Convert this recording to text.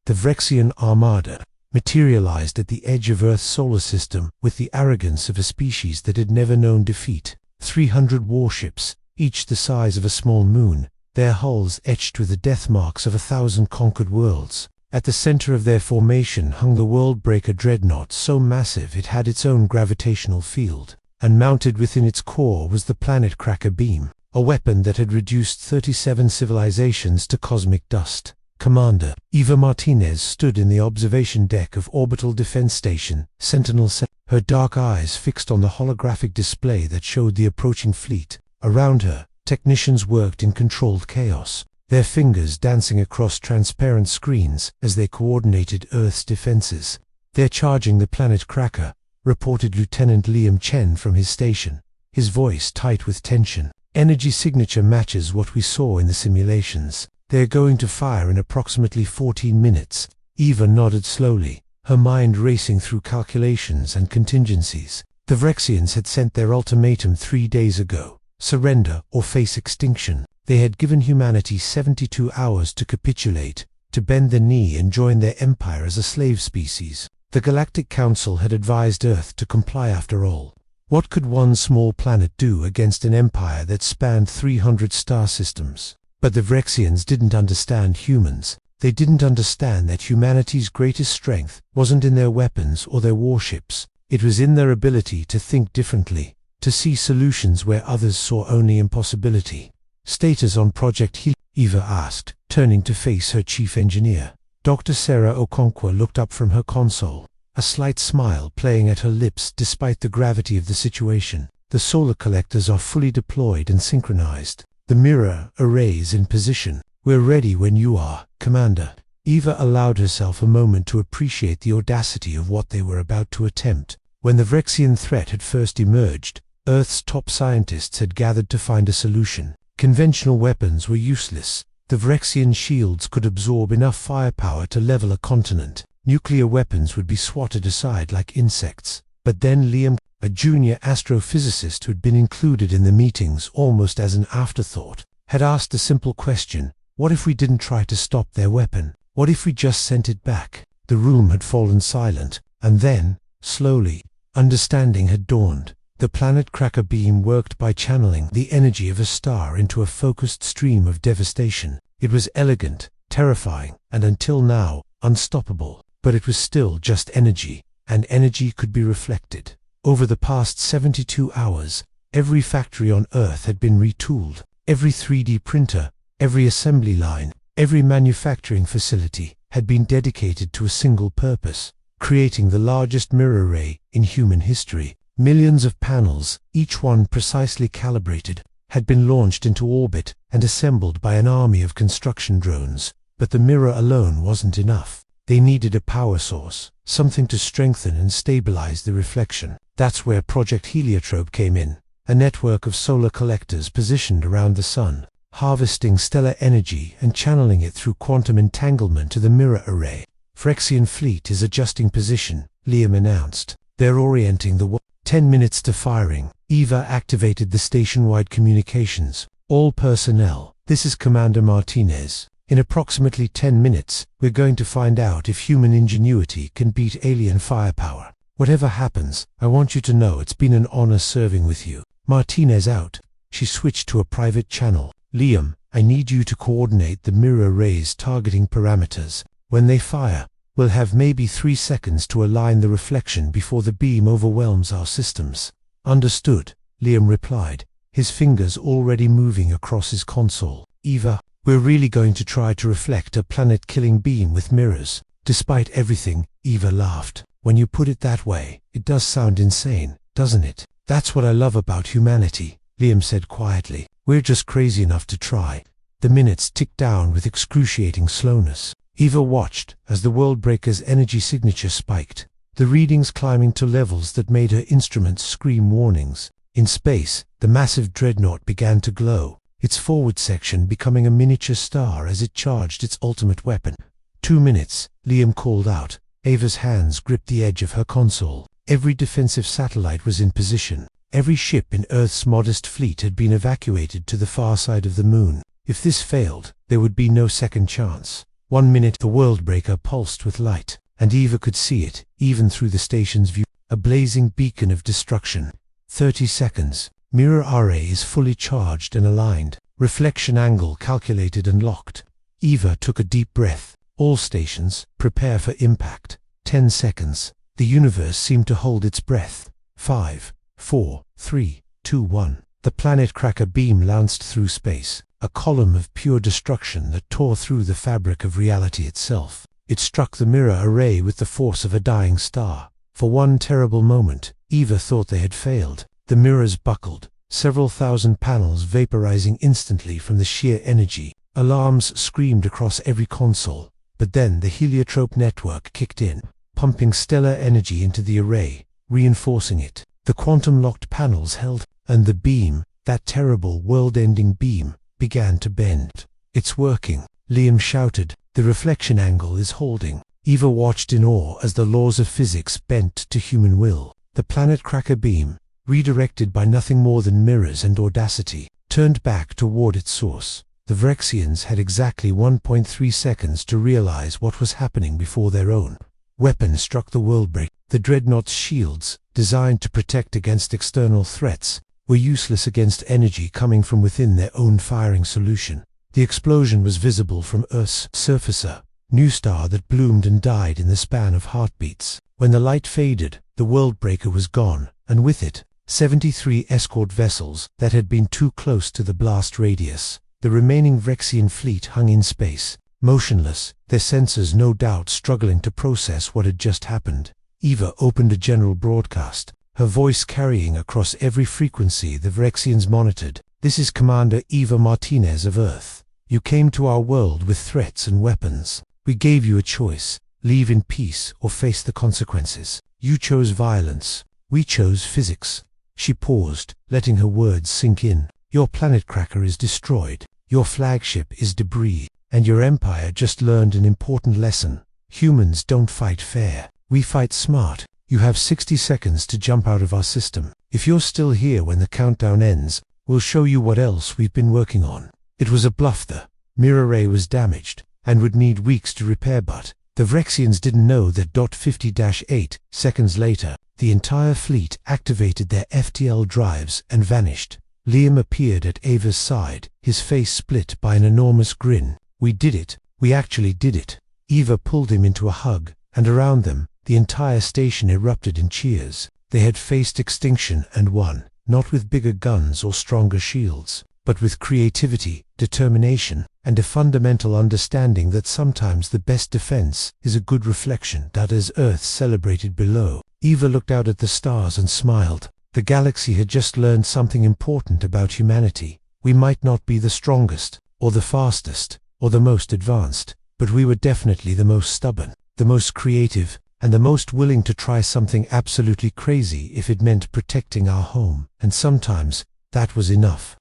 The Vrexian Armada materialized at the edge of Earth's solar system with the arrogance of a species that had never known defeat. 300 warships, each the size of a small moon, their hulls etched with the death marks of 1,000 conquered worlds. At the center of their formation hung the Worldbreaker dreadnought, so massive it had its own gravitational field, and mounted within its core was the Planet Cracker beam, a weapon that had reduced 37 civilizations to cosmic dust. Commander Eva Martinez stood in the observation deck of Orbital Defense Station, Sentinel-7, her dark eyes fixed on the holographic display that showed the approaching fleet. Around her, technicians worked in controlled chaos, their fingers dancing across transparent screens as they coordinated Earth's defenses. "They're charging the Planet Cracker," reported Lieutenant Liam Chen from his station, his voice tight with tension. "Energy signature matches what we saw in the simulations. They're going to fire in approximately 14 minutes. Eva nodded slowly, her mind racing through calculations and contingencies. The Vrexians had sent their ultimatum 3 days ago: surrender or face extinction. They had given humanity 72 hours to capitulate, to bend the knee and join their empire as a slave species. The Galactic Council had advised Earth to comply after all. What could one small planet do against an empire that spanned 300 star systems? But the Vrexians didn't understand humans. They didn't understand that humanity's greatest strength wasn't in their weapons or their warships. It was in their ability to think differently, to see solutions where others saw only impossibility. "Status on Project Helios?" Eva asked, turning to face her chief engineer. Dr. Sarah Okonkwo looked up from her console, a slight smile playing at her lips despite the gravity of the situation. "The solar collectors are fully deployed and synchronized. The mirror arrays in position. We're ready when you are, Commander." Eva allowed herself a moment to appreciate the audacity of what they were about to attempt. When the Vrexian threat had first emerged, Earth's top scientists had gathered to find a solution. Conventional weapons were useless. The Vrexian shields could absorb enough firepower to level a continent. Nuclear weapons would be swatted aside like insects. But then Liam, a junior astrophysicist who'd been included in the meetings almost as an afterthought, had asked a simple question: what if we didn't try to stop their weapon? What if we just sent it back? The room had fallen silent, and then, slowly, understanding had dawned. The Planet Cracker beam worked by channeling the energy of a star into a focused stream of devastation. It was elegant, terrifying, and until now, unstoppable. But it was still just energy, and energy could be reflected. Over the past 72 hours, every factory on Earth had been retooled. Every 3D printer, every assembly line, every manufacturing facility had been dedicated to a single purpose: creating the largest mirror array in human history. Millions of panels, each one precisely calibrated, had been launched into orbit and assembled by an army of construction drones. But the mirror alone wasn't enough. They needed a power source, something to strengthen and stabilize the reflection. That's where Project Heliotrope came in, a network of solar collectors positioned around the sun, harvesting stellar energy and channeling it through quantum entanglement to the mirror array. "Vrexian fleet is adjusting position," Liam announced. "They're orienting the 10 minutes to firing." Eva activated the station-wide communications. "All personnel, this is Commander Martinez. In approximately 10 minutes, we're going to find out if human ingenuity can beat alien firepower. Whatever happens, I want you to know it's been an honor serving with you." Martinez out. She switched to a private channel. "Liam, I need you to coordinate the mirror array's targeting parameters. When they fire, we'll have maybe 3 seconds to align the reflection before the beam overwhelms our systems." "Understood," Liam replied, his fingers already moving across his console. "Eva, we're really going to try to reflect a planet-killing beam with mirrors." "Despite everything," Eva laughed. "When you put it that way, it does sound insane, doesn't it?" "That's what I love about humanity," Liam said quietly. "We're just crazy enough to try." The minutes ticked down with excruciating slowness. Eva watched as the Worldbreaker's energy signature spiked, the readings climbing to levels that made her instruments scream warnings. In space, the massive dreadnought began to glow, its forward section becoming a miniature star as it charged its ultimate weapon. 2 minutes, Liam called out. Ava's hands gripped the edge of her console. Every defensive satellite was in position. Every ship in Earth's modest fleet had been evacuated to the far side of the moon. If this failed, there would be no second chance. 1 minute the world-breaker pulsed with light, and Eva could see it, even through the station's view, a blazing beacon of destruction. 30 seconds. Mirror array is fully charged and aligned. Reflection angle calculated and locked. Eva took a deep breath. All stations, prepare for impact. 10 seconds. The universe seemed to hold its breath. 5, 4, 3, 2, 1. The planet cracker beam lanced through space, a column of pure destruction that tore through the fabric of reality itself. It struck the mirror array with the force of a dying star. For one terrible moment, Eva thought they had failed. The mirrors buckled, several thousand panels vaporizing instantly from the sheer energy. Alarms screamed across every console. But then the heliotrope network kicked in, pumping stellar energy into the array, reinforcing it. The quantum-locked panels held, and the beam, that terrible world-ending beam, began to bend. "It's working," Liam shouted. "The reflection angle is holding." Eva watched in awe as the laws of physics bent to human will. The planet cracker beam, redirected by nothing more than mirrors and audacity, turned back toward its source. The Vrexians had exactly 1.3 seconds to realize what was happening before their own weapon struck the worldbreaker. The Dreadnought's shields, designed to protect against external threats, were useless against energy coming from within their own firing solution. The explosion was visible from Earth's surface, a new star that bloomed and died in the span of heartbeats. When the light faded, the worldbreaker was gone, and with it, 73 escort vessels that had been too close to the blast radius. The remaining Vrexian fleet hung in space, motionless, their sensors no doubt struggling to process what had just happened. Eva opened a general broadcast, her voice carrying across every frequency the Vrexians monitored. "This is Commander Eva Martinez of Earth. You came to our world with threats and weapons. We gave you a choice: leave in peace or face the consequences. You chose violence. We chose physics." She paused, letting her words sink in. "Your planet cracker is destroyed. Your flagship is debris. And your empire just learned an important lesson. Humans don't fight fair. We fight smart. You have 60 seconds to jump out of our system. If you're still here when the countdown ends, we'll show you what else we've been working on." It was a bluff. The mirror array was damaged, and would need weeks to repair, but the Vrexians didn't know that 50-8 seconds later, the entire fleet activated their FTL drives and vanished. Liam appeared at Ava's side, his face split by an enormous grin. "We did it. We actually did it." Eva pulled him into a hug, and around them, the entire station erupted in cheers. They had faced extinction and won, not with bigger guns or stronger shields, but with creativity, determination, and a fundamental understanding that sometimes the best defense is a good reflection. That as Earth celebrated below, Eva looked out at the stars and smiled. The galaxy had just learned something important about humanity. We might not be the strongest, or the fastest, or the most advanced, but we were definitely the most stubborn, the most creative, and the most willing to try something absolutely crazy if it meant protecting our home. And sometimes, that was enough.